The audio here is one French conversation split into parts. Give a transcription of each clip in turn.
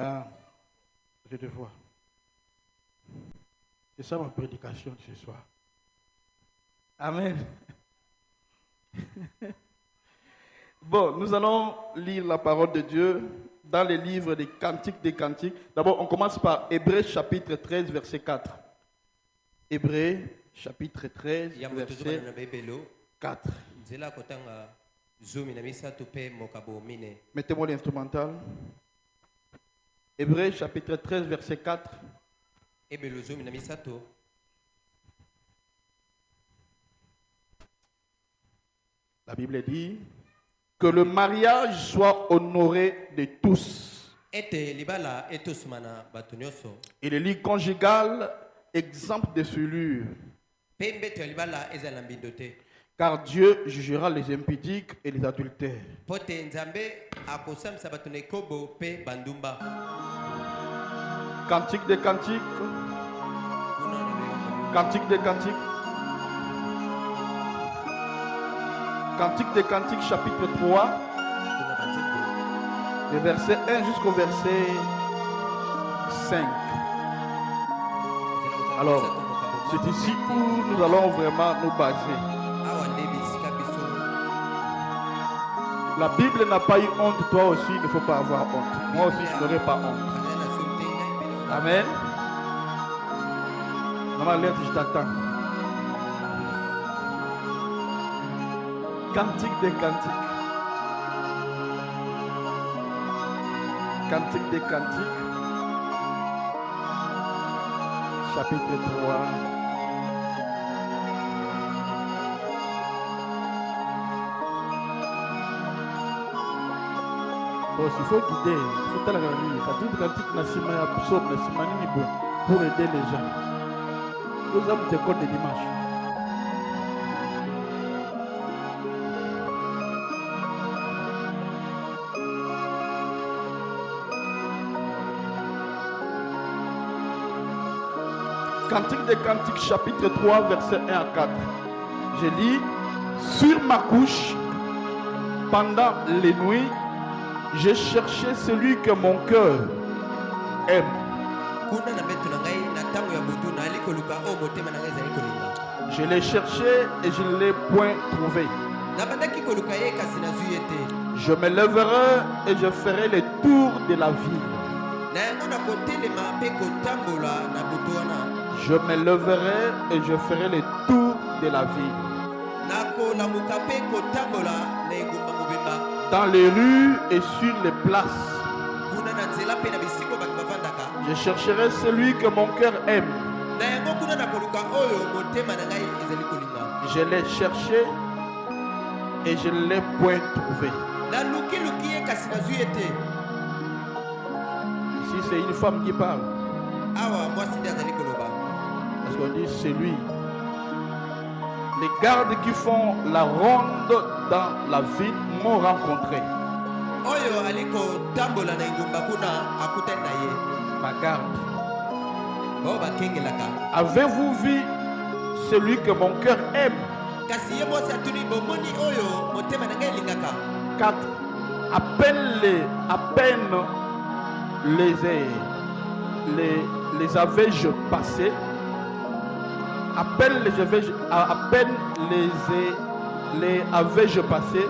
Ah, je te vois. C'est ça ma prédication de ce soir. Amen. Bon, nous allons lire la parole de Dieu dans les livres des Cantiques des Cantiques. D'abord, on commence par Hébreux chapitre 13, verset 4. Hébreux chapitre 13, verset 4. Mettez-moi l'instrumental. Hébreux chapitre 13, verset 4. La Bible dit que le mariage soit honoré de tous. Et le lit conjugal exempt de souillure. Car Dieu jugera les impudiques et les adultères. Cantique des cantiques. Cantique des cantiques. Cantique des cantiques, chapitre 3, le verset 1 jusqu'au verset 5. Alors, c'est ici où nous allons vraiment nous baser. La Bible n'a pas eu honte, toi aussi, il ne faut pas avoir honte. Moi aussi, je n'aurai pas honte. Amen. Maman, l'air, je t'attends. Cantique des cantiques. Cantique des cantiques. Chapitre 3. Bon, il faut guider. Il faut aller à la nuit. Cantique des cantiques, pour aider les gens. Nous avons des codes de dimanche. Cantique des Cantiques, chapitre 3, verset 1 à 4. Je lis, sur ma couche, pendant les nuits, j'ai cherché celui que mon cœur aime. Je l'ai cherché et je ne l'ai point trouvé. Je me lèverai et je ferai le tour de la ville. Je me lèverai et je ferai le tour de la ville. Dans les rues et sur les places. Je chercherai celui que mon cœur aime. Je l'ai cherché et je ne l'ai point trouvé. Ici, c'est une femme qui parle. Parce qu'on dit c'est lui. Les gardes qui font la ronde dans la ville m'ont rencontré. Ma garde. Avez-vous vu celui que mon cœur aime? 4. À peine les avais-je passés. À peine les avais-je passés.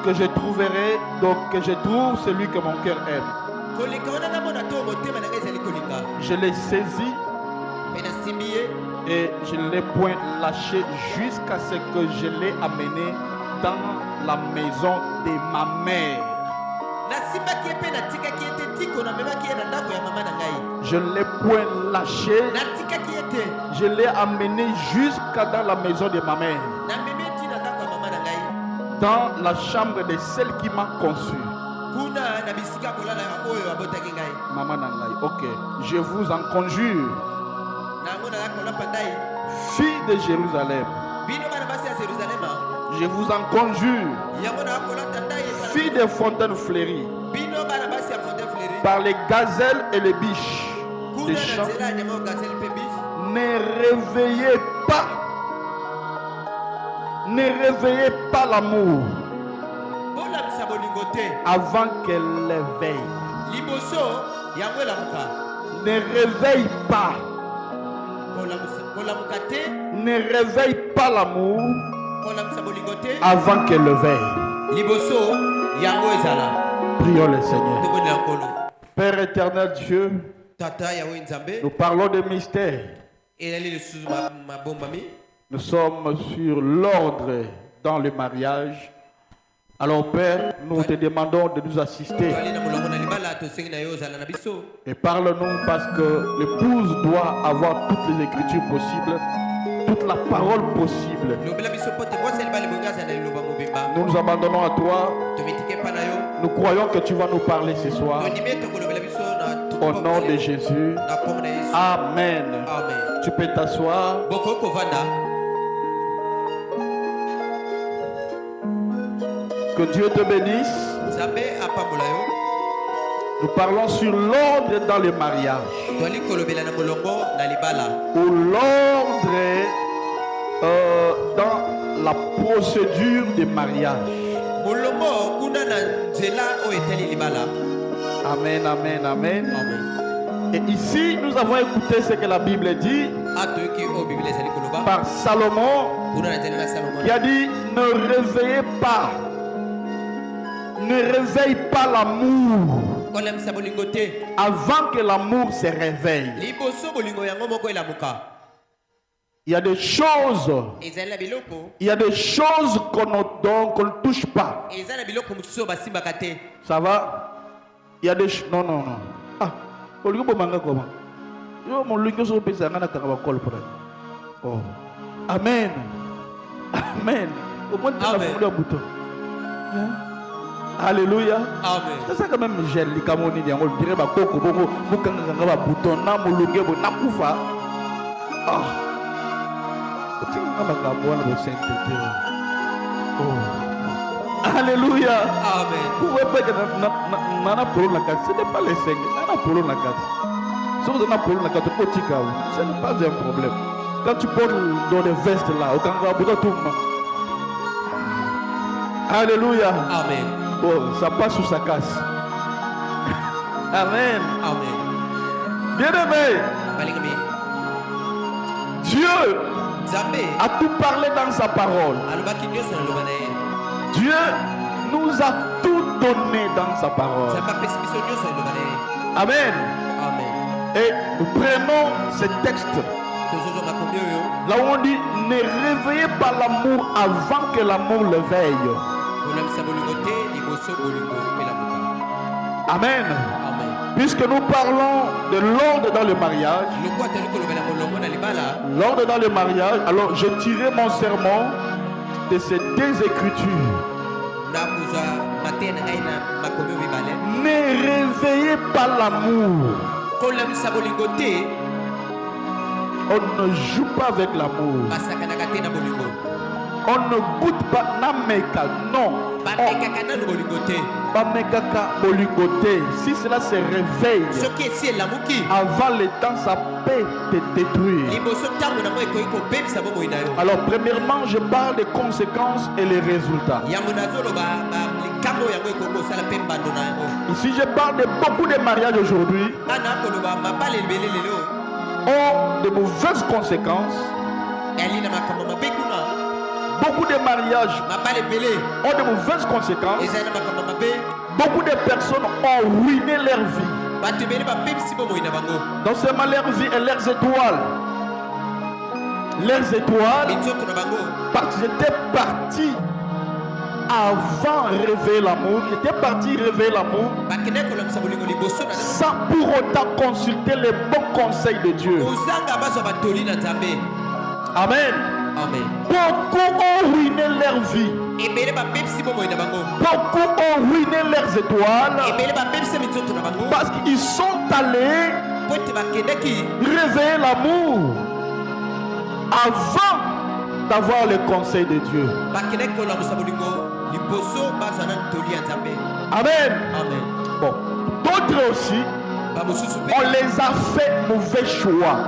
Que je trouverai, donc que je trouve celui que mon cœur aime. Je l'ai saisi et je ne l'ai point lâché jusqu'à ce que je l'ai amené dans la maison de ma mère. Je ne l'ai point lâché. Je l'ai amené jusqu'à dans la maison de ma mère. Dans la chambre de celle qui m'a conçu. Maman Nangai, ok. Je vous en conjure. Fille de Jérusalem. Je vous en conjure. Fille des fontaines fleuries. Par les gazelles et les biches des champs. Ne réveillez pas l'amour. avant qu'elle éveille. Liboso yango lamuka. Ne réveille pas. Ne réveille pas l'amour avant qu'elle le veille. Liboso yango ezala. Prions le Seigneur. Père éternel Dieu, Tata yawe nzambe. nous parlons de mystère. Nous sommes sur l'ordre dans le mariage. Alors Père, nous te demandons de nous assister. Et parle-nous parce que l'épouse doit avoir toutes les écritures possibles, toute la parole possible. Nous nous abandonnons à toi. Nous croyons que tu vas nous parler ce soir. Au nom de Jésus. Amen. Amen. Tu peux t'asseoir. Que Dieu te bénisse. Nous parlons sur l'ordre dans le mariage. Ou l'ordre dans la procédure de mariage. Amen, amen, amen. Et ici, nous avons écouté ce que la Bible dit par Salomon, qui a dit: ne réveillez pas. Ne réveille pas l'amour avant que l'amour se réveille. Il y a des choses, qu'on ne touche pas. Ça va? Il y a des choses. Non, non, non. Ah, oh. Amen. Amen. Au moins, tu as fait le bouton. Alléluia. Amen. C'est ça quand même gêne les camoni on dirait ba koko boko bukanga ba bouton na mulunge bo nakufa. Ah. Tu n'as pas qu'à boire le Saint-Esprit. Oh. Alléluia. Amen. Vous voyez pas que nana pour la carte, ce n'est pas les cinq, nana pour la carte. Si vous avez pour la carte, ce n'est pas un problème. Quand tu portes dans les vestes là, au Kanga Bouddha tout le monde. Alléluia. Amen. Bon, ça passe ou ça casse. Amen. Amen. Bien-aimé, Dieu a tout parlé dans sa parole. Dieu nous a tout donné dans sa parole. Amen. Amen. Et nous prenons ce texte. Là où on dit: ne réveillez pas l'amour avant que l'amour le veille. Amen. Amen. Puisque nous parlons de l'ordre dans le mariage. L'ordre dans le mariage. Alors j'ai tiré mon sermon de ces deux écritures. Ne réveillez pas l'amour. On ne joue pas avec l'amour. On ne goûte pas nameka, non. Si cela se réveille avant le temps, ça peut te détruire. Alors premièrement, je parle des conséquences et les résultats. Ici, je parle de beaucoup de mariages aujourd'hui ont de mauvaises conséquences. Beaucoup de mariages ont de mauvaises conséquences. Beaucoup de personnes ont ruiné leur vie. Non seulement leur vie et leurs étoiles. Leurs étoiles, parce qu'ils étaient partis avant révéler l'amour. Ils étaient partis révéler l'amour sans pour autant consulter les bons conseils de Dieu. Amen. Amen. Beaucoup ont ruiné leur vie. Beaucoup ont ruiné leurs étoiles parce qu'ils sont allés réveiller l'amour avant d'avoir le conseil de Dieu. Amen. Amen. Bon, d'autres aussi, on les a fait mauvais choix.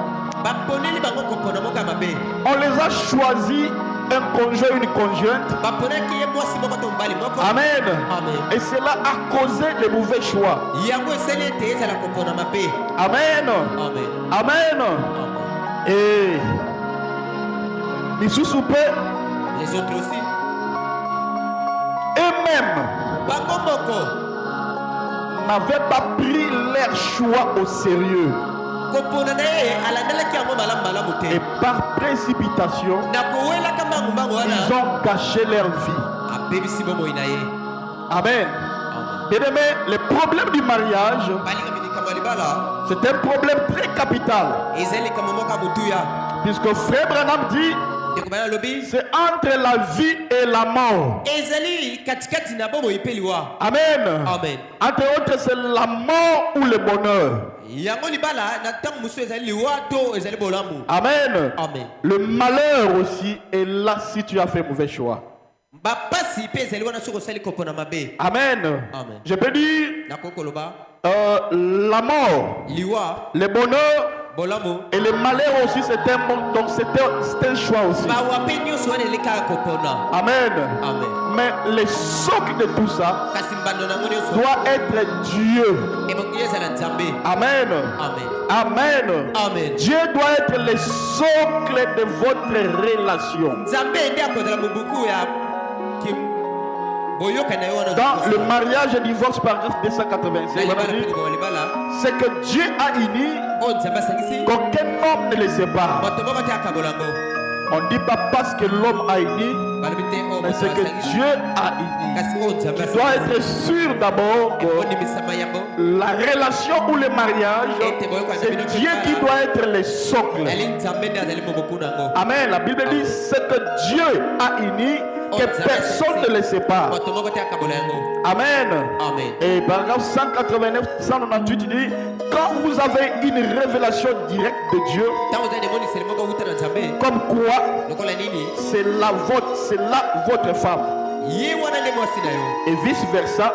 On les a choisis un conjoint, une conjointe. baponaki ye mwasi moko to mobali moko. Amen. Amen. Et cela a causé les mauvais choix. yango esali ete ezala kopona mabe. Amen. Amen. Amen. Amen. Et misusu mpe Les autres aussi. eux-mêmes bango moko n'avaient pas pris leur choix au sérieux. kopona na ye alandelaki yango malamu malamu Et te. par précipitation, na kowelaka mbangu wana ils ont gâché leur vie. abebisi bomoi na ye. Amen. Amen. Bien-aimés, le problème du mariage, balingami likambo ya libala c'est un problème très capital. ezali likambo moko ya motuya. Puisque Frère Branham dit, ndeko bana alobi c'est entre la vie et la mort. ezali katikati na bomoi mpe liwa. Amen. Amen. Entre autres, c'est la mort ou le bonheur. yango libala na ntango mosusu ezali liwa to ezali bolamu. Amen. Amen. Le malheur aussi est là si tu as fait mauvais choix. bapasi mpe ezali wana soki osali kopona mabe. Amen. Amen. Je peux dire nakoki koloba la mort, liwa le bonheur bolamu et le malheur aussi, c'est un bon. Donc c'est un choix aussi. bawa mpe nyonso wana eli kaka kopona. Amen. Amen. Mais le socle de tout ça kasi mbando nango nyonso doit être Dieu. ebongi ezala nzambe. Amen. Amen. Amen. Amen. Dieu doit être le socle de votre relation. nzambe nde akozala mobuku ya boyoka na ye wana. Dans le mariage et divorce, paragraphe 285, libala on dit, mpe likambo ya libala c'est que Dieu a uni oyo nzambe asangisi qu'aucun homme ne les sépare. moto moko te akabola yango. On ne dit pas parce que l'homme a uni, balobi te oyo mais moto c'est que asangisi Dieu a uni. kasi oyo nzambe Tu dois asangisi être sûr d'abord que ondimisama yango la relation ou le mariage, c'est Dieu qui doit être le socle. ali nzambe nde azali mobuku nango. Amen. La Bible dit c'est que Dieu a uni que personne ne les sépare. moto moko te akabola yango. Amen. Amen. Et paragraphe 189, 198 dit quand vous avez une révélation directe de Dieu, ntango ozali emoniseli moko wuta na nzambe comme quoi lokola nini c'est là votre femme. ye wana nde mwasi na yo. Et vice versa,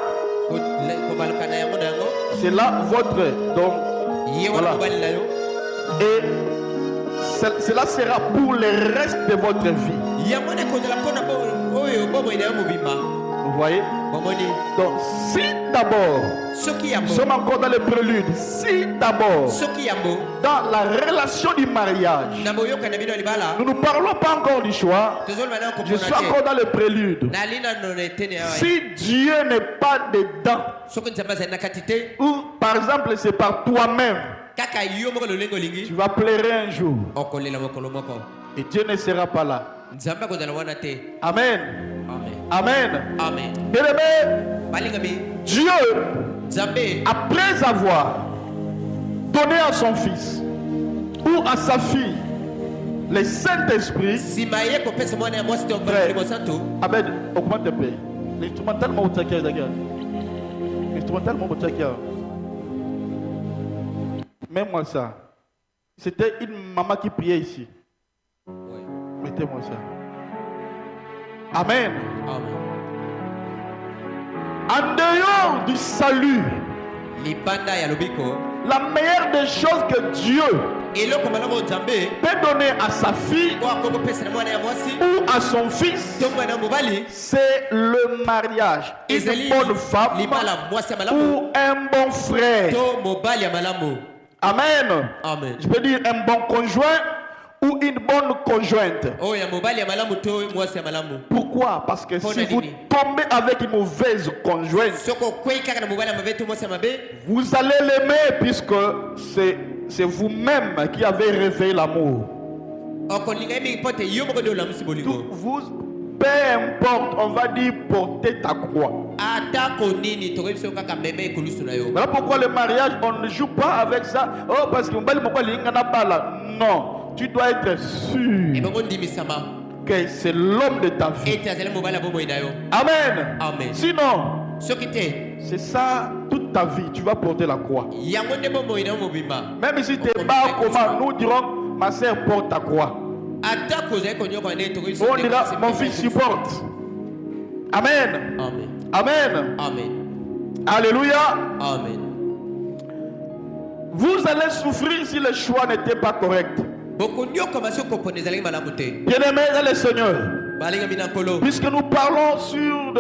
kobaluka na yango na yango c'est là votre. Donc, ye wana voilà. mobali na yo. Et cela sera pour le reste de votre vie. yango nde ekozala mpona oyo bomoi na yo mobimba. Vous voyez? bomoni Donc, si d'abord, soki nous yambo sommes encore dans le prélude, si d'abord, soki yambo dans la relation du mariage, na boyoka na bino ya libala nous ne parlons pas encore du choix, tozoloba na je suis kopona encore dans le prélude. te nali nano na etene ya Si Dieu n'est pas dedans, soki nzambe azali na kati te ou par exemple c'est par toi-même, kaka yo moko lolenge tu olingi vas pleurer un jour okolela mokolo moko et Dieu ne sera pas là. nzambe akozala wana te. Amen. Amen. Amen. Amen. Bien-aimé, balingami Dieu, nzambe après avoir donné à son fils ou à sa fille le Saint-Esprit, nsima ye kopesa mwana ya mwasi te Frère. okolimo santo Amen, augmente un peu. L'instrumental m'a oublié qu'il y a. L'instrumental m'a oublié qu'il y a. Mets-moi ça. C'était une maman qui priait ici. Ouais. Mettez-moi ça. Amen. Amen. En dehors du salut, libanda ya lobiko la meilleure des choses que Dieu eloko malamu nzambe peut donner à sa fille oyo akokopesa na mwana ya mwasi ou à son fils, to mwana ya mobali c'est le mariage. Une ezali bonne femme libala mwasi ya malamu ou un bon frère. to mobali ya malamu. Amen. Amen. Je peux dire un bon conjoint ou une bonne conjointe. oyo ya mobali ya malamu to mwasi ya malamu. Pourquoi? Parce que Bonne si vous année. tombez avec une mauvaise conjointe, soki okwei kaka na mobali ya mabe to mwasi ya mabe vous allez l'aimer puisque c'est vous-même qui avez réveillé l'amour. okolinga ye mingi mpo te yo moko nde olamusi bolingo. Vous, peu importe, on va dire porter ta croix. atako nini tokoki biso kaka meme ekolusu na yo. Voilà pourquoi le mariage, on ne joue pas avec ça. Oh, parce que non, tu dois être sûr ebongo ndimisama que c'est l'homme de ta vie. ete azali mobali ya bomoi na yo. Amen. Amen. Sinon, soki te c'est ça toute ta vie, tu vas porter la croix. yango nde bomoi na yo mobimba. Même si tu es bas, comment nous dirons, ma sœur porte ta croix. atako ozali konyoka nde tokoki biso On dira, mon fils supporte. Amen. Amen. Amen. Amen. Alléluia. Amen. Vous allez souffrir si le choix n'était pas correct. bokonyoka masi okopona ezalaki malamu te. Bien-aimés dans le Seigneur, balinga mina kolo Puisque nous parlons sur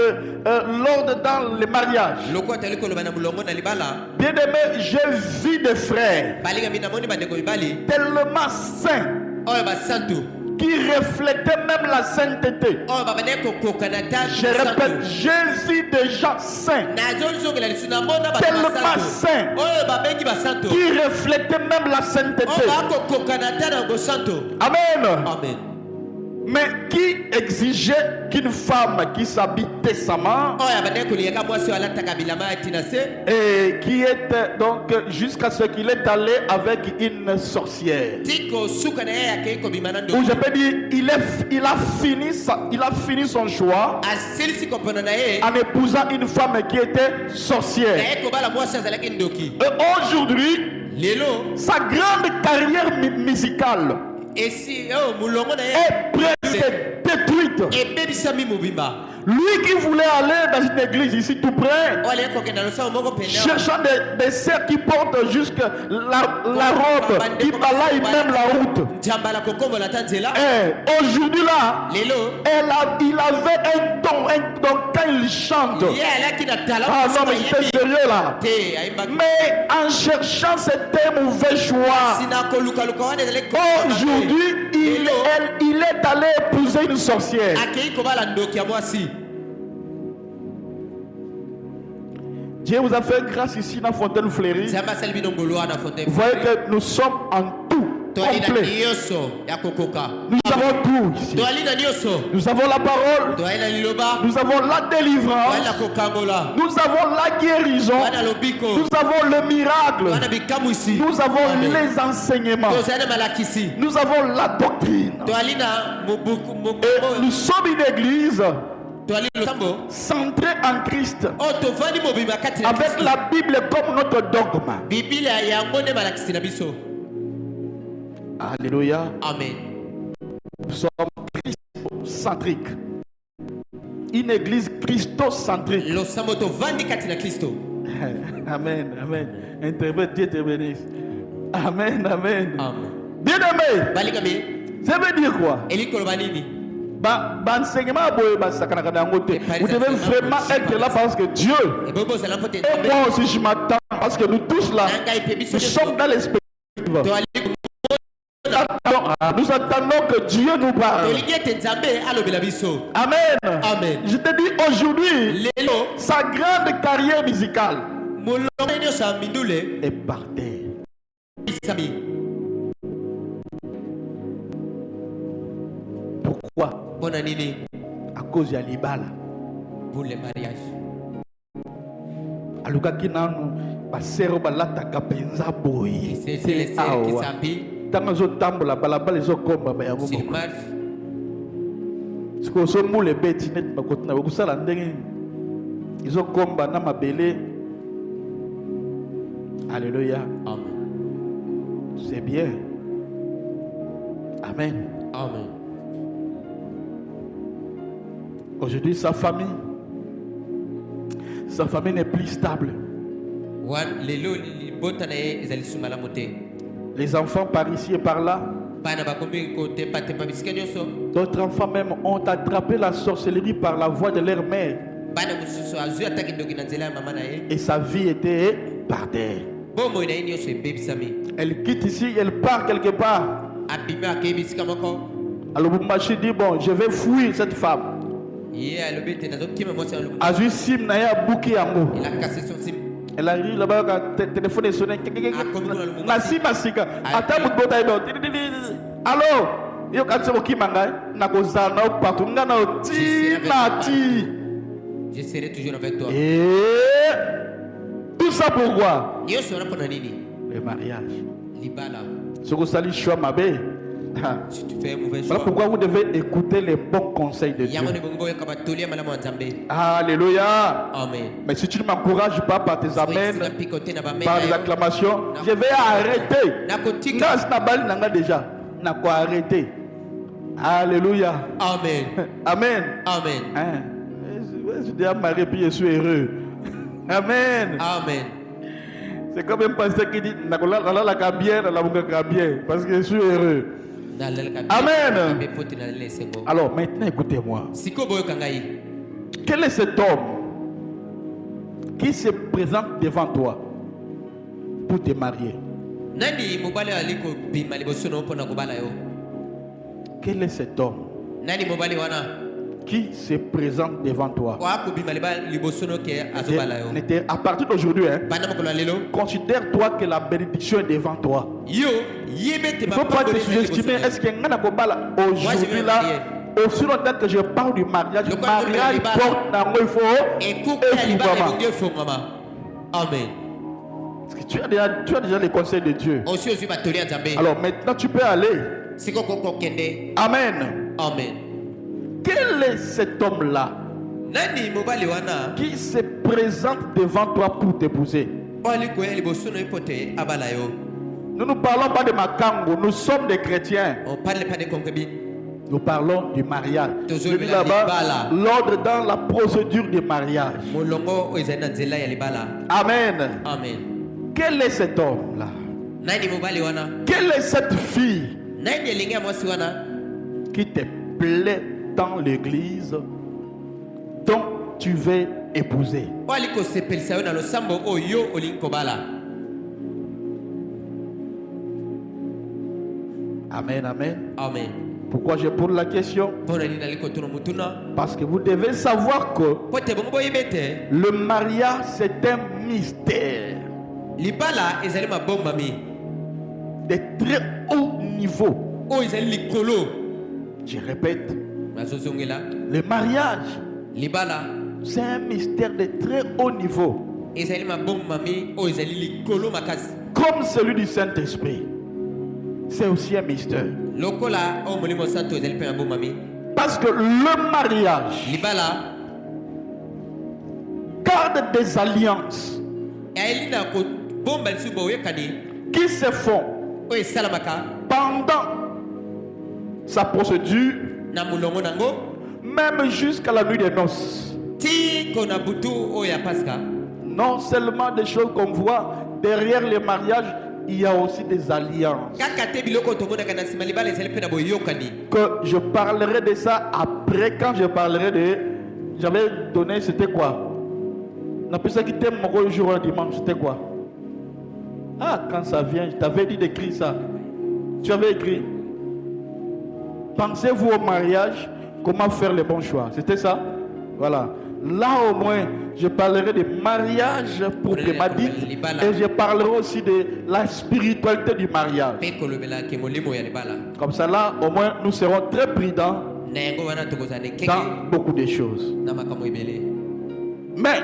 l'ordre dans le mariage. lokwa tali kolo bana mulongo na libala Bien aimé, j'ai vu des frères balinga mina moni bandeko mibali tellement saints oyo basantu qui reflétaient même la sainteté. oyo babaneko kokanata Je répète, j'ai vu des gens saints nazozongela lisuna mona tellement basantu saints oyo babengi basantu qui reflétaient même la sainteté. oyo bakokokanata na bosantu. Amen. Amen. Mais qui exigeait qu'une femme qui s'habille décemment oyo abaneko liyaka mwasi alataka bilamba ya tina se et qui était donc jusqu'à ce qu'il est allé avec une sorcière. tiko suka na ye akei kobima na Ou ndoko je peux dire, il a fini son choix asilisi kopona na ye en épousant une femme qui était na sorcière. ye kobala mwasi azalaki ndoki Et aujourd'hui, lelo sa grande carrière musicale esi oyo mulongo na ye est presque détruite. ebebisami mobimba Lui qui voulait aller dans une église ici tout près, oyo aleki kokenda losambo moko pene cherchant des sœurs qui portent jusque la robe, qui balayent même la route. njambala kokombola ata nzela Et aujourd'hui là, lelo il avait un ton, quand il chante. ye alaki na tala Ah non, mais j'étais sérieux là. te ayimbaki Mais en cherchant, c'était un mauvais choix. sina kolukaluka wana ezalaki Aujourd'hui, il est allé épouser une sorcière. akei kobala ndoki ya mwasi. Dieu vous a fait grâce ici dans Fontaine Fleurie. nzambe asali bino ngolu wana fontaine Vous voyez que nous sommes en tout toali na complet. nyonso ya kokoka Nous avons tout ici. toali na nyonso Nous avons la parole. toali na liloba Nous avons la toali na délivrance. kokangola Nous avons la guérison. toali na lobiko Nous avons le toali miracle. na bikamwisi Nous avons Amen. les enseignements. tozali na malakisi Nous avons la doctrine. toali na mobuku Et nous sommes une église toali losambo centrée en Christ. oyo tovandi mobimba kati na Avec Kristo. la Bible comme notre dogme. biblia yango nde malakisi na biso. Alléluia. Amen. Nous sommes christocentriques. Une église christocentrique. losambo tovandi kati na Kristo. Amen. Amen. Interprète, Dieu te bénisse. Amen. Amen. Amen. Bien aimé. balingami Ça veut dire quoi? eli koloba nini Enseignement, vous devez vraiment être là parce que Dieu ebobo ozala mpo te et moi aussi je m'attends parce que nous tous là, nangai mpe biso nous sommes dans l'expectative. toali Nous attendons que Dieu nous parle. tolingi ete nzambe alobela biso. Amen. Amen. Je te dis aujourd'hui, lelo sa grande carrière musicale molongo nyonso ya mindule est par terre. bisami. Pourquoi? mpona nini À cause de l'ibala. pour le mariage Alukaki nanu basero balataka penza boye. c'est les sœurs qui s'habillent Tanga zo tambola balabala zo komba ba yango. s'ils marchent Siko so mule beti net bakotuna bakusala ndenge. Izo komba na mabele. Alléluia. amen C'est bien. Amen. amen. Aujourd'hui, sa famille n'est plus stable. wan lelo libota na ye ezali suma malamu te. Les enfants par ici et par là. bana bakomi kotepatepa bisika nyonso. D'autres enfants même ont attrapé la sorcellerie par la voix de leur mère. bana mosusu azwi ataki ndoki na nzela ya mama na ye. Et sa vie était par terre. bomoi na ye nyonso ebebisami. Elle quitte ici, elle part quelque part. abimi akei bisika moko. Alors Lubumbashi dit, bon, je vais fuir cette femme. ye alobi ete nazokima mwasi ya Lubumbashi. Azui sim na ya buki yango. il a cassé son sim. Elle arrive là-bas, quand téléphone est sonné. Na sima sika. Ata mutbota ido. Allô? Yo katse boki mangai. Na kozala na partout. Nga na oti na ti. je serai toujours avec toi. Et tout ça pourquoi? nyonso wana mpona nini Le mariage. libala. Ce que ça lui choix ma belle. si tu fais un mauvais Voilà choix pourquoi vous devez écouter les bons conseils de Dieu. yango ni bongo yoka batoli ya malamu ya nzambe. Alléluia. amen. Mais si tu ne m'encourages pas par tes amens, Soki pikote na bamena par des yo, acclamations, je vais arrêter. nakotika. Grâce na bali nanga déjà. Na ko arrêter. Alléluia. amen Amen. amen Hein? Je suis déjà marié puis je suis heureux. Amen. amen. C'est comme un pasteur qui dit la bien, la bien parce que je suis heureux. Amen. Alors maintenant, écoutez-moi. Quel est cet homme qui se présente devant toi pour te marier? Quel est cet homme qui se présente devant toi? À partir d'aujourd'hui, considère-toi que la bénédiction est devant toi. Il ne faut pas te sous-estimer. Est-ce que aujourd'hui là, aussi longtemps que je parle du mariage, le mariage porte dans le faux et Amen. Parce que tu as déjà les conseils de Dieu. Alors maintenant tu peux aller. Amen. Amen. Quel est cet homme-là qui se présente devant toi pour t'épouser? Nous ne parlons pas de Makango, nous sommes des chrétiens. On parle pas de concubines. Nous parlons du mariage. Je dis là-bas, l'ordre dans la procédure du mariage. Amen. Amen. Quel est cet homme-là? Quelle est cette fille qui te plaît dans l'église dont tu veux épouser? Amen, amen. Amen. Pourquoi je pose la question? Parce que vous devez savoir que le mariage c'est un mystère de très haut niveau. Je répète, le mariage c'est un mystère de très haut niveau, comme celui du Saint-Esprit. C'est aussi un mystère. Parce que le mariage garde des alliances qui se font pendant sa procédure, même jusqu'à la nuit des noces. Non seulement des choses qu'on voit derrière le mariage, il y a aussi des alliances. Que je parlerai de ça après, quand je parlerai de... J'avais donné, c'était quoi? On ça qui t'aime mon jour un dimanche, c'était quoi? Ah, quand ça vient, je t'avais dit d'écrire ça. Tu avais écrit. Pensez-vous au mariage, comment faire les bons choix? C'était ça? Voilà. Là au moins, je parlerai de mariage pour Bémadite et je parlerai aussi de la spiritualité du mariage. Comme ça là, au moins, nous serons très prudents dans beaucoup de choses. Mais,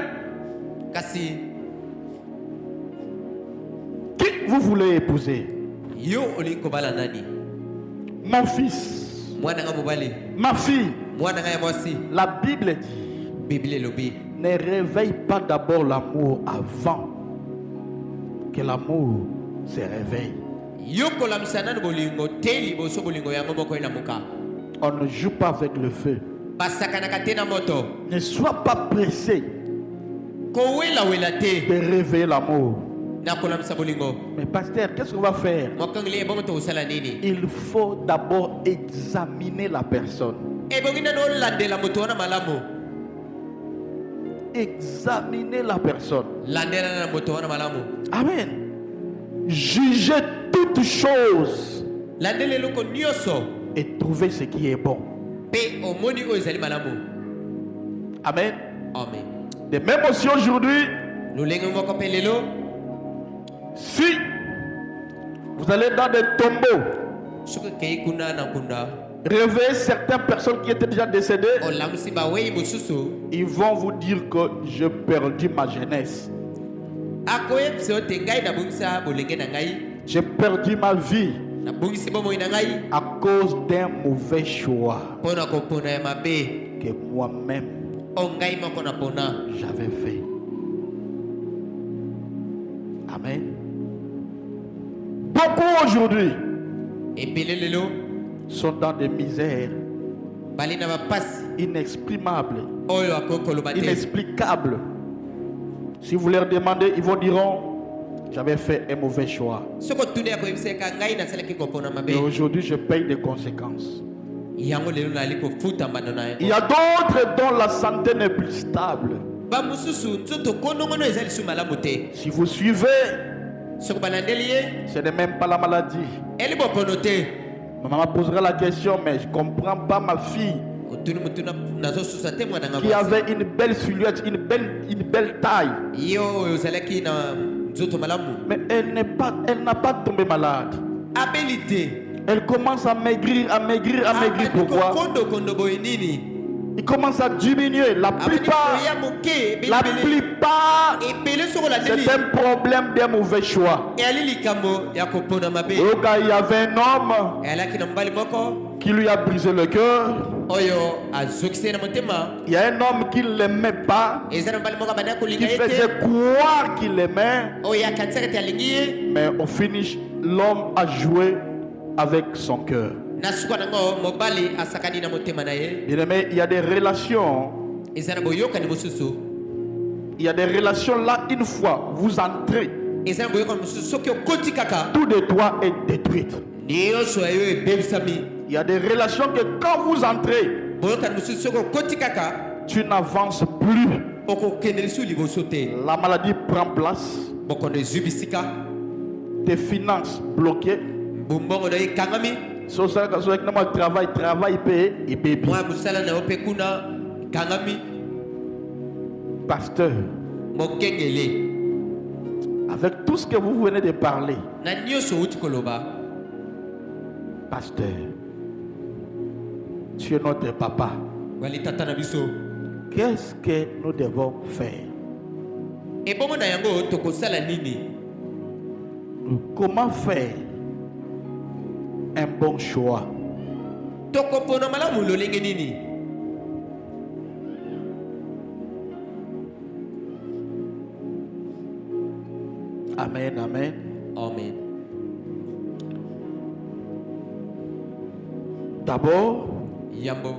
qui vous voulez épouser? Mon fils, ma fille. La Bible dit, ne réveille pas d'abord l'amour avant que l'amour se réveille. On ne joue pas avec le feu. Ne sois pas pressé de réveiller l'amour. Mais pasteur, qu'est-ce qu'on va faire? Il faut d'abord examiner la personne. Examiner la personne. Amen. Jugez toutes choses et trouver ce qui est bon. Amen. Amen. De même aussi aujourd'hui, si vous allez dans des tombeaux, réveiller certaines personnes qui étaient déjà décédées, ils vont vous dire que j'ai perdu ma jeunesse. J'ai perdu ma vie à cause d'un mauvais choix que moi-même j'avais fait. Amen. Beaucoup aujourd'hui sont dans des misères inexprimables, inexplicables. Si vous leur demandez, ils vous diront j'avais fait un mauvais choix. soko tuni akoyebisaka ngai nasalaki kopona Et mabe aujourd'hui, je paye des conséquences. yango lelo nali kofuta mbano na Il y yango a d'autres dont la santé n'est plus stable. bamosusu nzoto konongono eza lisusu malamu te Si vous suivez, soko balandeli ye ce n'est même pas la maladie. eli bokono te Ma maman posera la question, mais je ne comprends pas ma fille otuni mutu nazosusa te mwana nga qui mwasi avait une belle silhouette, une belle taille. yo oyo ozalaki na nzoto malamu Mais elle n'a pas tombé malade. abeli te Elle commence à maigrir, à maigrir, à maigrir. Pourquoi? kondo boye nini Il commence à diminuer. La plupart, ebele soko landeli c'est un problème d'un mauvais choix. eyali likambo ya kopona mabe Yoga, il y avait un homme eyalaki na mobali moko qui lui a brisé le cœur. oyo azokisi ye na motema Il y a un homme qui ne l'aimait pas, eza na mobali moko abanda qui kolinga ye te faisait croire qu'il l'aimait. oyo akanisaka te alingi ye Mais au finish, l'homme a joué avec son cœur. na suka nango mobali asakani na motema na ye Bien aimé, il y a des relations. eza na boyokani mosusu Il y a des relations là, une fois vous entrez, eza na boyokani mosusu soki okoti kaka tout de toi est détruite. nyonso ya yo ebebisami Il y a des relations que quand vous entrez, boyokani mosusu soki okoti kaka tu n'avances plus. okokende lisusu liboso te La maladie prend place, bokondo ezwi bisika tes finances bloquées. bombongo na yo ekangami So ça, quand on travail payé et baby. mwa mosala na yo mpe kuna ekangami Pasteur, mokengele avec tout ce que vous venez de parler, na nyonso outi koloba pasteur, tu es notre papa. wali tata na biso Qu'est-ce que nous devons faire? ebongo na yango tokosala nini Comment faire un bon choix? tokopona malamu lolenge nini Amen, amen. amen D'abord, yambo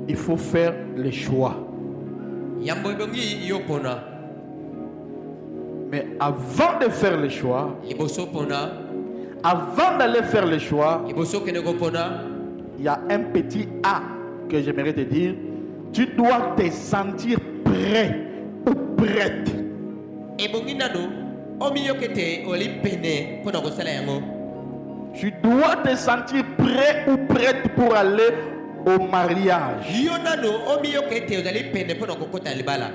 il faut faire les choix. yambo ebongi yo pona Mais avant de faire les choix, liboso pona avant d'aller faire les choix, liboso kende kopona il y a un petit A que j'aimerais te dire. Tu dois te sentir prêt ou prête. ebongi nano omiyoki ete oli pene mpona kosala yango Tu dois te sentir prêt ou prête pour aller au mariage. yo nano omiyoki ete ozali pene mpona kokota libala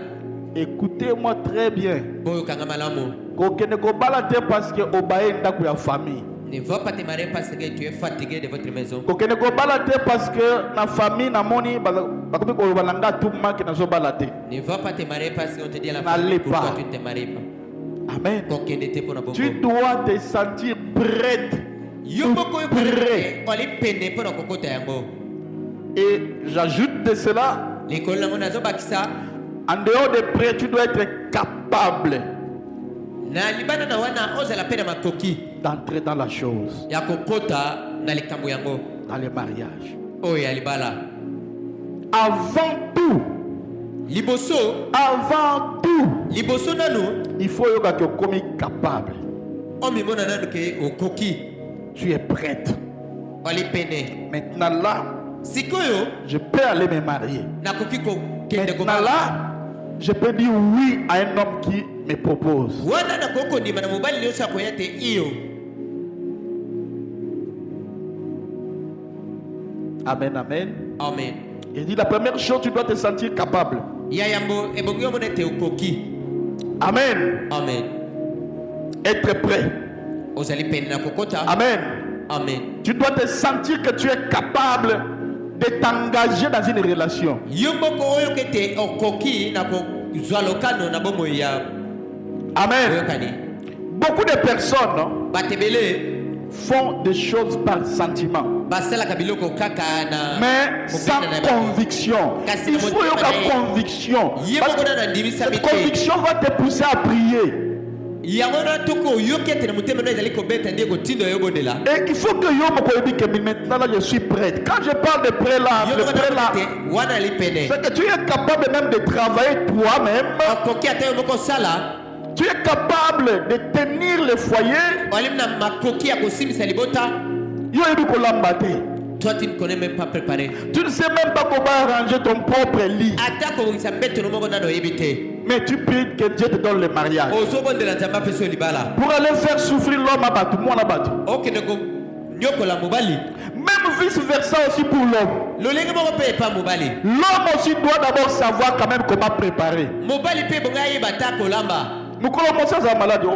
Écoutez-moi très bien. boyokanga malamu Kokende kobala te parce que obaye ndako ya famille. ne va pas te marier parce que tu es fatigué de votre maison Kokende kobala te parce que na famille na moni bakomi koloba na nga tuma ke nazobala te. ne va pas te marier parce qu'on te dit à la N'allez famille pourquoi pas. tu ne te maries pas Amen. kokende te mpona Tu bongo dois te sentir prête. yo moko oyo Prêt. oli pene mpona kokota yango Et j'ajoute de cela, likolo nango nazobakisa en dehors de prêt, tu dois être capable na libanda na wana ozala mpe na makoki d'entrer dans la chose, ya kokota na likambo yango dans le mariage. oyo ya libala Avant tout, liboso nanu il faut yoka que komi capable. omimona nanu ke okoki Tu es prête. oli pene Maintenant là, sikoyo je peux aller me marier. nakoki kokende Maintenant kobala là, je peux dire oui à un homme qui me propose. wana nakoki kondima na mobali nyonso akoya te iyo Amen, amen. amen Il dit la première chose, tu dois te sentir capable. ya yambo ebongi omona ete okoki Amen. amen Être prêt. ozali pene na kokota Amen. amen Tu dois te sentir que tu es capable de t'engager dans une relation. yo moko oyoka ete okoki na kozwa lokano na bomoi ya Amen. oyokani Beaucoup de personnes bato ebele font des choses par sentiment, basalaka biloko kaka na mais sans mobenda na bato. conviction. Il faut y avoir conviction. ye Parce moko que na nandimisami cette te conviction va te pousser à prier. yango na toko oyoki ete na motema no ezali kobeta nde kotinda oyobondela Et il faut que yo moko yebi que maintenant là je suis prête. Quand je parle de prêt là, yo le moko prêt na là, te wana ali pene c'est que tu es capable même de travailler toi-même okoki ata yo moko osala Tu es capable de tenir le foyer. olimna makoki ya kosimisa libota. Yo ebi kolamba te. Toi, tu ne connais même pas préparer. Tu ne sais même pas comment arranger ton propre lit. Ata kobongisa mbeto no moko nano yebi te. Mais tu pries que Dieu te donne le mariage. Ozobondela nzambe apeso libala. Pour aller faire souffrir l'homme à Batu, moi à Batu. Okende ko nyokola mobali. Même vice versa aussi pour l'homme. Lolenge moko pe pa mobali. L'homme aussi doit d'abord savoir quand même comment préparer. Mobali pe bonga yeba ta kolamba. Nous commençons à être malade.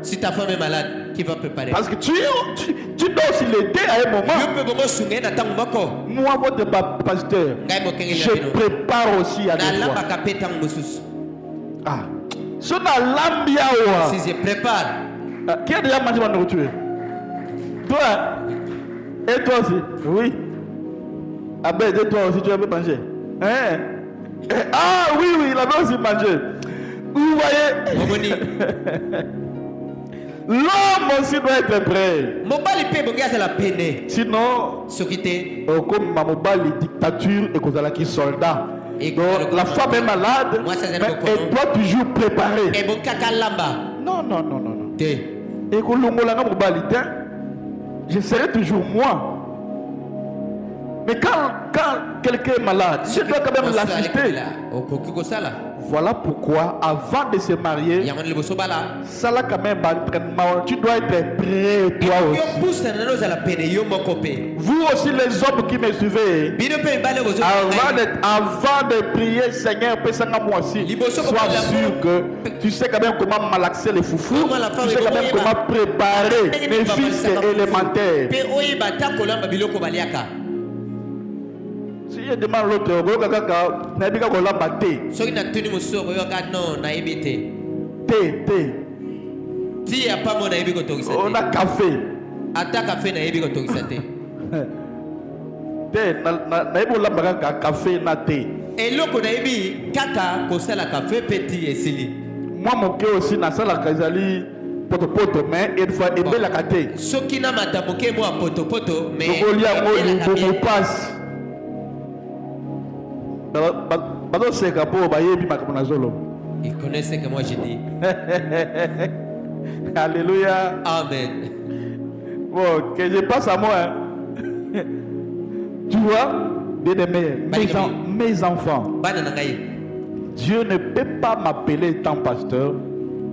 Si ta femme est malade, qui va préparer? Parce que tu dois aussi l'aider à un moment. Moi, votre pasteur, je prépare aussi à des fois. Ah. Si je prépare. Qui a déjà mangé ma nourriture? Toi? Et toi aussi? Oui. Ah ben, et toi aussi, tu as mangé? Hein? Ah oui, il avait aussi mangé. Vous voyez? L'homme aussi doit être prêt. Sinon, comme ma mobile dictature et qu'on a qui soldat. Donc, la femme est malade, mais elle doit toujours préparer. Non. Et qu'on je serai toujours moi. Mais quand quelqu'un est malade, je dois quand même l'assister. Voilà pourquoi, avant de se marier, ça là quand même entraînement. Tu dois être prêt, toi aussi. Vous aussi, les hommes qui me suivez, avant de prier, Seigneur, moi aussi, sois sûr que tu sais quand même comment malaxer les foufous, tu sais quand même comment préparer mes fils élémentaires. Si je demande l'autre, on a café. Café na thé. Moi mon cœur aussi na sala kazali poto mais une fois et la kate. Sokina mataboke mo poto mais on passe. Il connaissait que moi j'ai dit. Alléluia. Amen. Bon, que je passe à moi. Hein. Tu vois, mes enfants, Dieu ne peut pas m'appeler étant pasteur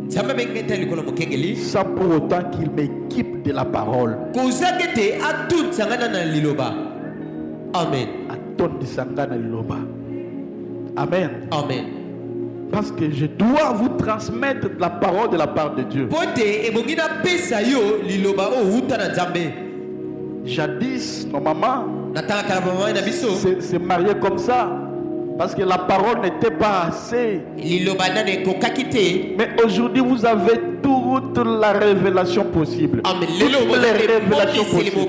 sans pour autant qu'il m'équipe de la parole. Amen. Amen. Amen. Parce que je dois vous transmettre la parole de la part de Dieu. Jadis, nos mamans se mariaient comme ça. Parce que la parole n'était pas assez. Mais aujourd'hui, vous avez toute la révélation possible. Toutes les révélations possibles.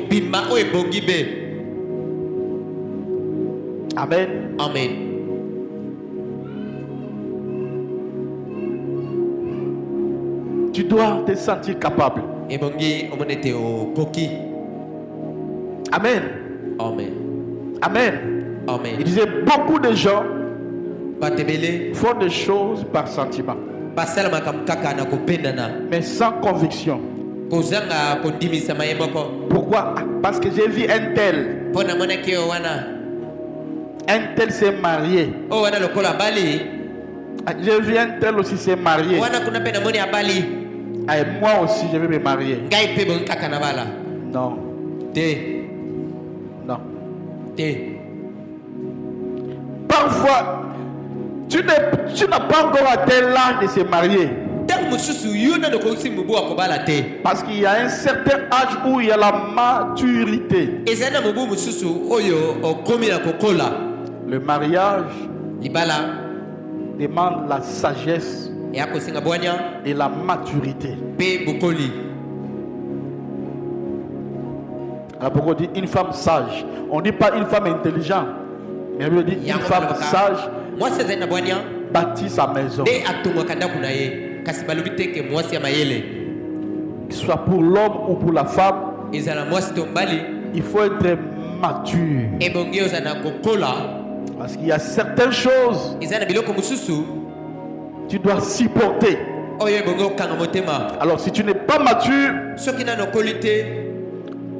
Amen. Amen. Tu dois te sentir capable. Amen. Amen. Amen. Amen. Il disait beaucoup de gens font des choses par sentiment, mais sans conviction. Pourquoi? Parce que j'ai vu un tel. Un tel s'est marié. J'ai vu un tel aussi s'est marié. Et moi aussi je vais me marier. Non. Non. Parfois, tu n'as pas encore atteint l'âge de se marier. Parce qu'il y a un certain âge où il y a la maturité. Le mariage demande la sagesse et la maturité. Alors pourquoi on dit une femme sage? On ne dit pas une femme intelligente, mais on dit une femme sage bâtit sa maison. Que ce soit pour l'homme ou pour la femme, il faut être mature. Parce qu'il y a certaines choses tu dois supporter. oyo ebongi okanga motema. Alors si tu n'es pas mature, Soki nano okoli te,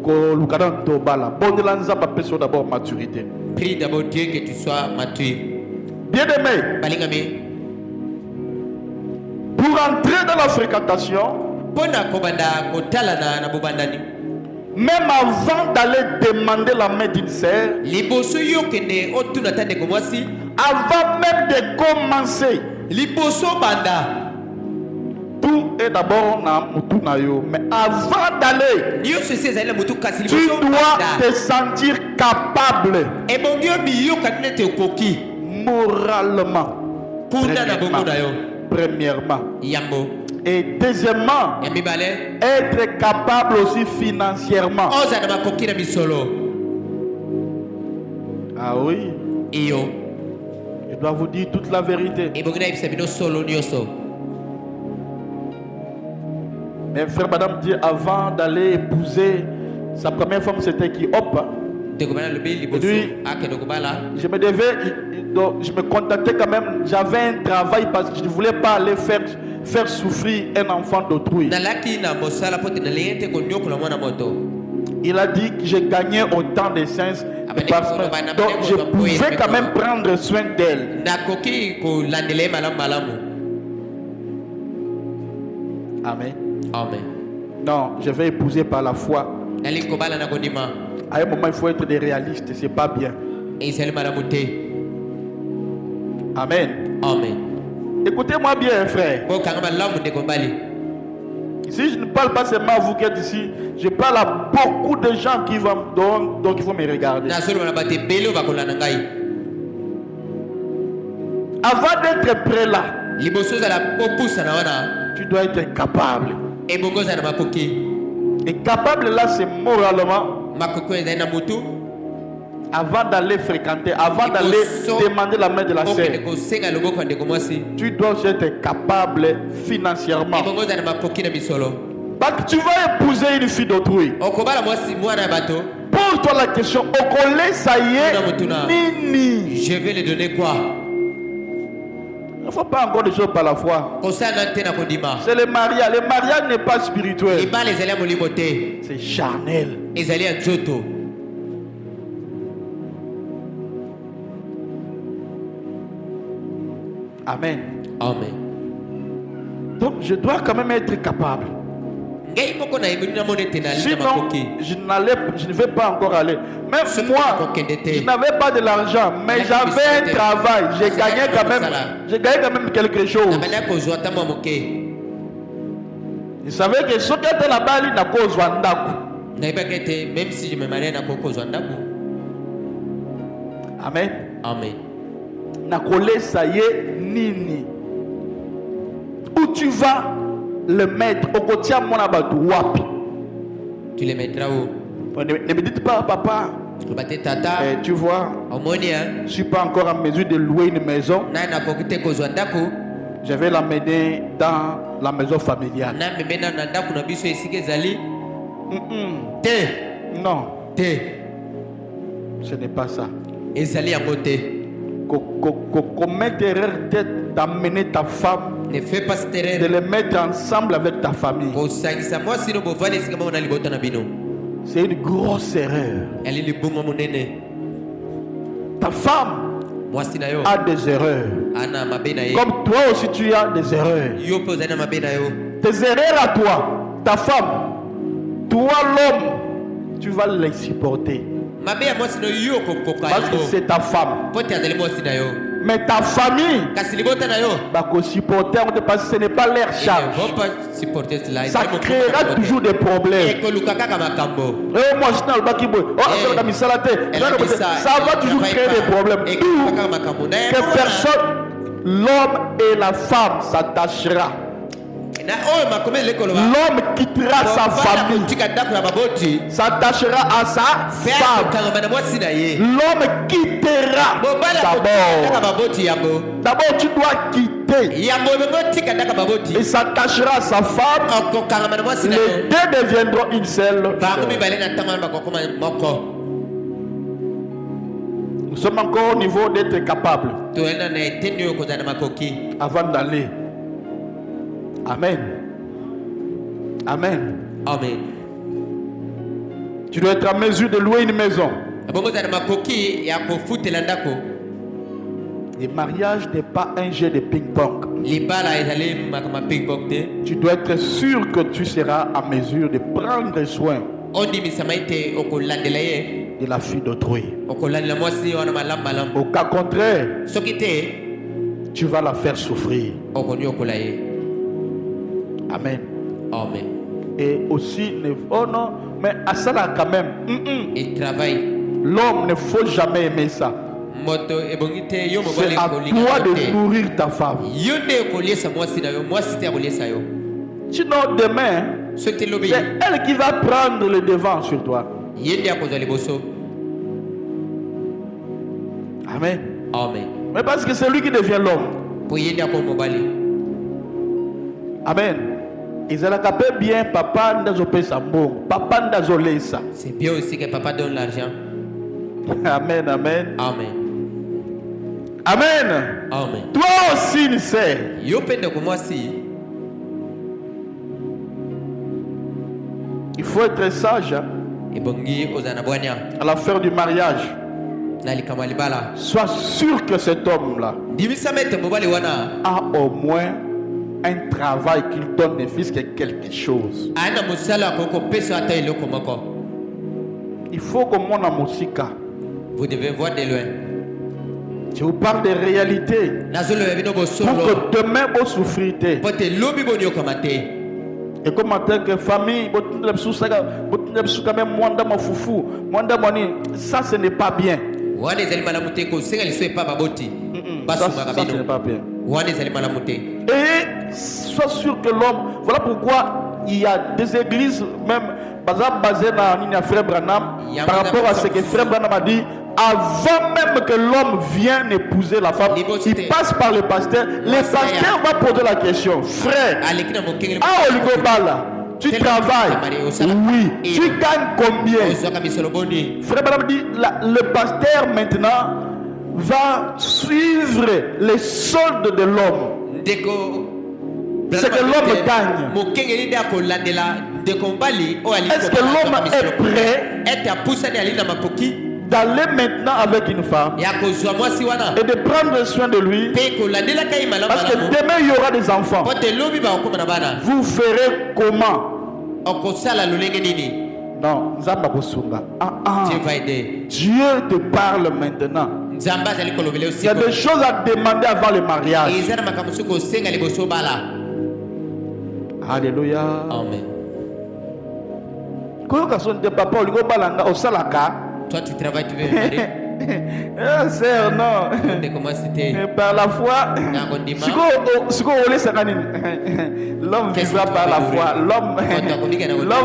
kolukana tobala. Bondela nzamba peso d'abord maturité. prie d'abord Dieu que tu sois mature. Bien-aimé, Balingami, pour entrer dans la fréquentation, pona kobanda kotalana na bobandani. même avant d'aller demander la main d'une sœur, Liboso yokende otuna tande ko mwasi, avant même de commencer, liboso banda. tout est d'abord na mutu na yo. Mais avant d'aller, Nyonso esi ezali na mutu kasi tu liboso dois banda. te sentir capable Ebongi obiyoka nete okoki. moralement. Kuna na bongo na yo. Premièrement. Yambo. Et deuxièmement, Ya mibale. être capable aussi financièrement. Oza na makoki na misolo. Ah oui, Iyo. je dois vous dire toute la vérité. Ebongi na yebisa bino solo nyonso. Mes frères, madame dit avant d'aller épouser sa première femme, c'était qui? Hop. Dekobana lobi liboso. Lui- Akende kobala. Je me devais, donc, je me contactais quand même. J'avais un travail parce que je ne voulais pas aller faire souffrir un enfant d'autrui. Nalaki na mosala pote na leyente ko nyokola mwana moto. Il a dit que j'ai gagné autant d'essence Amen. par semaine. Donc je pouvais quand même prendre soin d'elle. Nakoki ko landele malamu malamu. Amen. Amen. Non, je vais épouser par la foi. Nali kobala na konima. À un moment, il faut être des réalistes. C'est pas bien. E isali malamu te. Amen. Amen. Écoutez-moi bien, frère. Bo kanga malamu ndeko mbali. Si je ne parle pas seulement à vous qui êtes ici, je parle à beaucoup de gens qui vont donc il faut me regarder. Na solo na bate belo bakolana ngai. Avant d'être prêt là, Liboso za la popusa na wana. tu dois être capable. Ebongo za na makoki. Et capable là, c'est moralement, Makoko ezali na mutu. avant d'aller fréquenter, avant d'aller demander la main de la sœur, Okende kosenga loboko ndeko mwasi. tu dois être capable financièrement. Ebongo za na makoki na misolo. Parce que tu vas épouser une fille d'autrui. Okobala mwasi mwana ya bato. Pose-toi la question, okole ça y Mutuna. est, nini? Je vais lui donner quoi? Il ne faut pas encore des choses par la foi. Kosana te na kondima. C'est le mariage. Le mariage n'est pas spirituel. Libala ezali ya molimo te. C'est charnel. Ezali ya nzoto. Amen. Amen. Donc je dois quand même être capable. Ngai moko na yebini na mone te na lina Sinon, makoki. je ne vais pas encore aller. Même Ce moi, qui est je n'avais pas de l'argent, mais La j'avais un publicité. travail. J'ai C'est gagné la quand même, publicité. j'ai gagné quand même quelque chose. Na bana kozwa ta mwa moke. Vous savez que ce qui était là-bas, il n'a qu'au Zwandaku. Nayebaka ete même si je me marie na kokozwa ndako. Amen. Amen. Nakole ça y est, nini. Où tu vas le mettre au côté mon abadou wapi. Tu les mettras où? Ne me dites pas, papa, Lobate tata. tu vois, Omoni hein. je ne suis pas encore en mesure de louer une maison. Na nakoki te kozwa ndako. Je vais l'amener dans la maison familiale. Na memena na ndako na biso esika ezali. Te. Non, Te. ce n'est pas ça. Ezali yango te. Commettre erreur d'amener ta femme, Ne fais pas cette de erreur. les mettre ensemble avec ta famille. Kosangisa mwasi no bovali esika moko na libota na bino. C'est une grosse erreur. Ali libongo monene. Ta femme Mwasi na yo. a des erreurs. Ana mabe na ye. Comme toi aussi tu as des erreurs. Yo pe ozali na mabe na yo. Tes erreurs à toi, ta femme, toi l'homme, tu vas les supporter. Mabe ya mwasi no yo kokoka Parce que yango. c'est ta femme. Pote azali mwasi na yo. Mais ta famille Kasi libota na yo. va supporter parce que ce n'est pas leur Ils ne charge. vont pas supporter cela. Ça créera toujours des problèmes. Ekoluka kaka makambo. Moi, je suis dans le bac qui boit. Oh, c'est dans mes ça va toujours créer des problèmes. D'où Ekoluka kaka makambo. Na que yango personne, l'homme et la femme s'attachera. na oyo makome lekolo ba. L'homme quittera sa famille, Tika ndako ya baboti. s'attachera à sa femme. Kanga na mwasi na ye. L'homme quittera Mobala kotika ndaka d'abord. baboti yango. D'abord, tu dois quitter. Yango bebo tika ndaka baboti. Il s'attachera à sa femme. Okokanga na mwasi na yo. Les deux deviendront une seule. Bango chair. mibale na tanga na bakokoma moko. Nous sommes encore au niveau d'être capable Toenda na eteni yo kozana makoki. avant d'aller. Amen. Amen. Amen. Tu dois être en mesure de louer une maison. Le mariage n'est pas un jeu de ping-pong. Tu dois être sûr que tu seras en mesure de prendre soin de la fille d'autrui. Au cas contraire, tu vas la faire souffrir. Amen. Amen. Et aussi, oh non, mais à ça là quand même, Il travaille. l'homme ne faut jamais aimer ça. C'est à toi de nourrir ta femme. Sinon demain, c'est elle qui va prendre le devant sur toi. Amen. Amen. Mais parce que c'est lui qui devient l'homme. Amen. Ils allaient caper bien, papa n'azopé sa bon, papa n'azolé ça. C'est bien aussi que papa donne l'argent. Amen, amen. Amen. Amen. Amen. Toi aussi, ne sais. Il faut être sage hein, à la fin du mariage. Sois sûr que cet homme-là a au moins un travail qu'il donne ne fût-ce que quelque chose. Il faut que mon amosika. Vous devez voir de loin. Je vous parle de réalité. Pour que demain vous souffrez. Et comme en tant que famille, ça ce n'est pas bien. Ça ce n'est pas bien. Et sois sûr que l'homme, voilà pourquoi il y a des églises même basées dans Frère Branham par rapport à ce que Frère Branham a dit. Avant même que l'homme vienne épouser la femme, il passe par le pasteur. Le pasteur va poser la question: frère, tu travailles? Oui. Tu gagnes combien? Frère Branham dit le pasteur maintenant va suivre les soldes de l'homme. C'est que l'homme gagne. Est-ce que l'homme est prêt d'aller maintenant avec une femme et de prendre soin de lui? Parce que demain il y aura des enfants. Vous ferez comment? Non, Dieu te parle maintenant. Il y a des choses à demander avant le mariage. Alléluia. Amen. Toi tu travailles, tu veux marier? Sœur, non. Par la foi, l'homme vivra par la foi. L'homme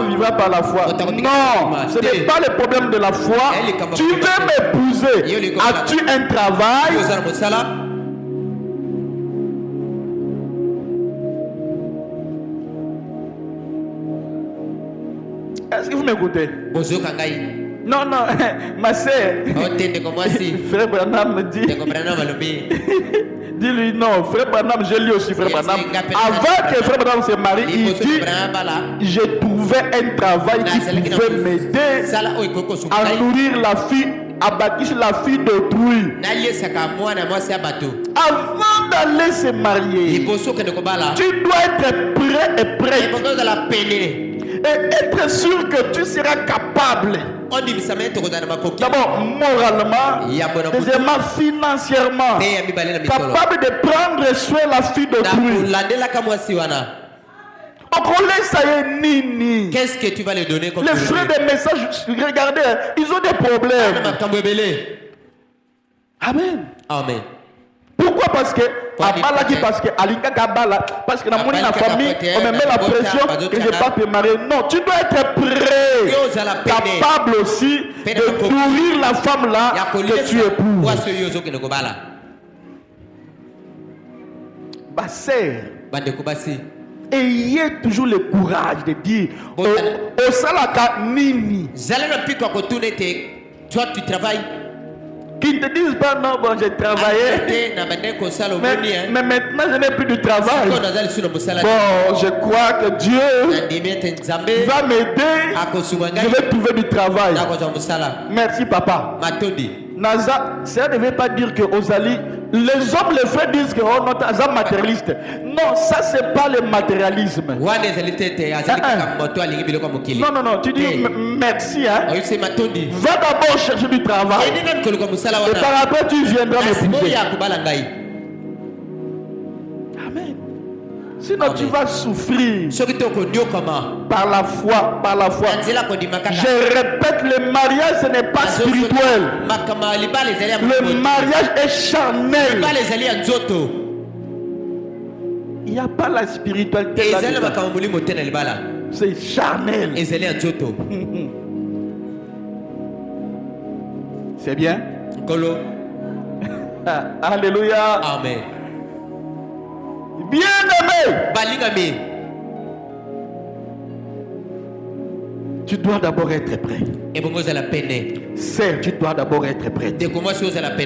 vivra par la foi. Non, ce n'est pas le problème de la foi. Tu veux m'épouser. As-tu un travail? Est-ce que vous m'écoutez? Non, non, ma sœur. Frère Branham me dit. Dis-lui non, Frère Branham, je lis aussi Frère Branham. Avant que Frère Branham se marie, il dit: j'ai trouvé un travail qui pouvait m'aider à nourrir la fille, à bâtir la fille d'autrui. Avant d'aller se marier, tu dois être prêt et prêt. Et être sûr que tu seras capable. D'abord moralement, deuxièmement financièrement, capable de prendre soin de la fille d'autrui. Qu'est-ce que tu vas lui donner comme les frères des messages, regardez, ils ont des problèmes. Amen. Amen. Pourquoi? Parce que parce que dans mon famille, on me met la pression que je ne vais pas te marier. Non, tu dois être prêt, capable aussi de nourrir la femme là que tu épouses. Basser. Ayez toujours le courage de dire au salaka nini. Toi tu travailles. Qui ne te disent pas non, bon, j'ai travaillé. te na bande kosala Mais omoni maintenant, je n'ai plus de travail. sikoyo nazali sino mosala Bon, je crois que Dieu nandimi ete nzambe va m'aider. akosunga Je ngai vais trouver du travail. nakozwa mosala Merci, papa. matondi. Naza, ça ne veut pas dire que Ozali, les hommes, les frères disent que oh, notre Aza matérialiste. Non, ça c'est pas le matérialisme. wana ezali te ete azali kaka moto alingi biloko ya mokili Non, non, non, tu dis merci, hein. oyebise matondi Va d'abord chercher du travail. eninga mikoluka mosala Et par wana après, tu viendras na simoyo m'épouser. ya kobala ngai. Amen. Sinon, Amen. tu vas souffrir soki te okonyokama par la foi, par la foi. na nzela kondima kaka Je répète, le mariage, ce n'est pas spirituel. makambo ya libala ezali ya Le mokili. mariage est charnel. libala ezali ya nzoto Il n'y a pas la spiritualité ezali na là-dedans. makambo molimo te na libala C'est charnel. ezali ya nzoto. C'est bien. nkolo Ah, alléluia. amen. Bien-aimé, balingami tu dois d'abord être prêt. ebongo ozala pene Sœur, tu dois d'abord être prête. ndeko mwasi ozala pene